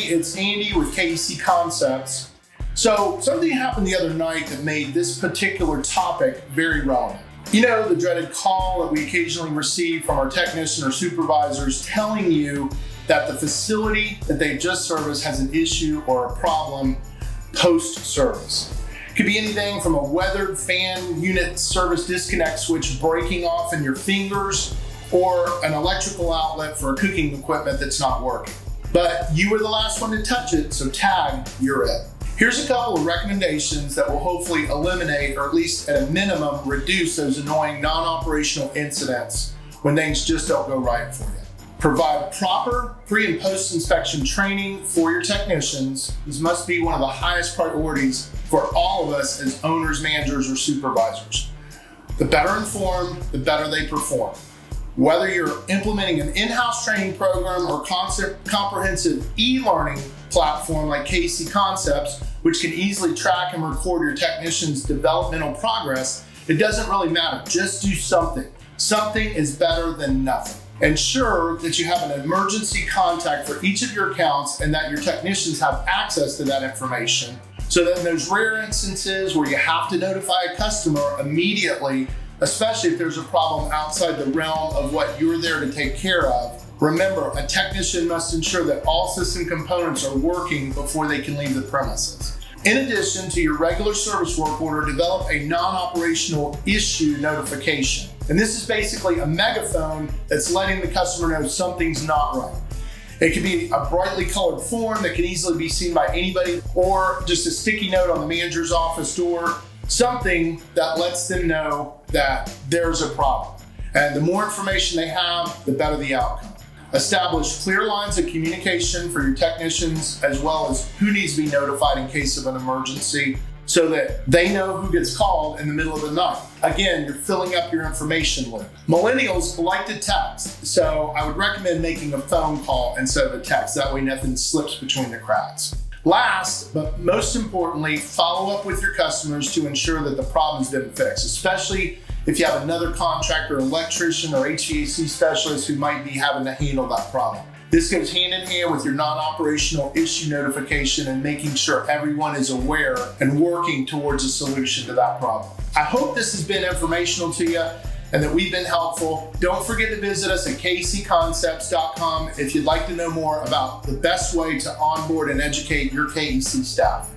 it's Andy with KEC Concepts. So something happened the other night that made this particular topic very relevant. You know, the dreaded call that we occasionally receive from our technician or supervisors telling you that the facility that they just serviced has an issue or a problem post-service. It could be anything from a weathered fan unit service disconnect switch breaking off in your fingers or an electrical outlet for cooking equipment that's not working. But you were the last one to touch it, so tag, you're it. Here's a couple of recommendations that will hopefully eliminate, or at least at a minimum, reduce those annoying non-operational incidents when things just don't go right for you. Provide proper pre and post inspection training for your technicians. This must be one of the highest priorities for all of us as owners, managers, or supervisors. The better informed, the better they perform. Whether you're implementing an in-house training program or comprehensive e-learning platform like KEC Concepts, which can easily track and record your technician's developmental progress, it doesn't really matter. Just do something. Something is better than nothing. Ensure that you have an emergency contact for each of your accounts and that your technicians have access to that information, so that in those rare instances where you have to notify a customer immediately, especially if there's a problem outside the realm of what you're there to take care of, remember, a technician must ensure that all system components are working before they can leave the premises. In addition to your regular service work order, develop a non-operational issue notification. And this is basically a megaphone that's letting the customer know something's not right. It could be a brightly colored form that can easily be seen by anybody, or just a sticky note on the manager's office door, something that lets them know that there's a problem. And the more information they have, the better the outcome. Establish clear lines of communication for your technicians, as well as who needs to be notified in case of an emergency, so that they know who gets called in the middle of the night. Again, you're filling up your information loop. Millennials like to text, so I would recommend making a phone call instead of a text. That way nothing slips between the cracks. Last, but most importantly, follow up with your customers to ensure that the problem's been fixed, especially if you have another contractor, electrician, or HVAC specialist who might be having to handle that problem. This goes hand in hand with your non-operational issue notification and making sure everyone is aware and working towards a solution to that problem. I hope this has been informational to you and that we've been helpful. Don't forget to visit us at KECconcepts.com if you'd like to know more about the best way to onboard and educate your KEC staff.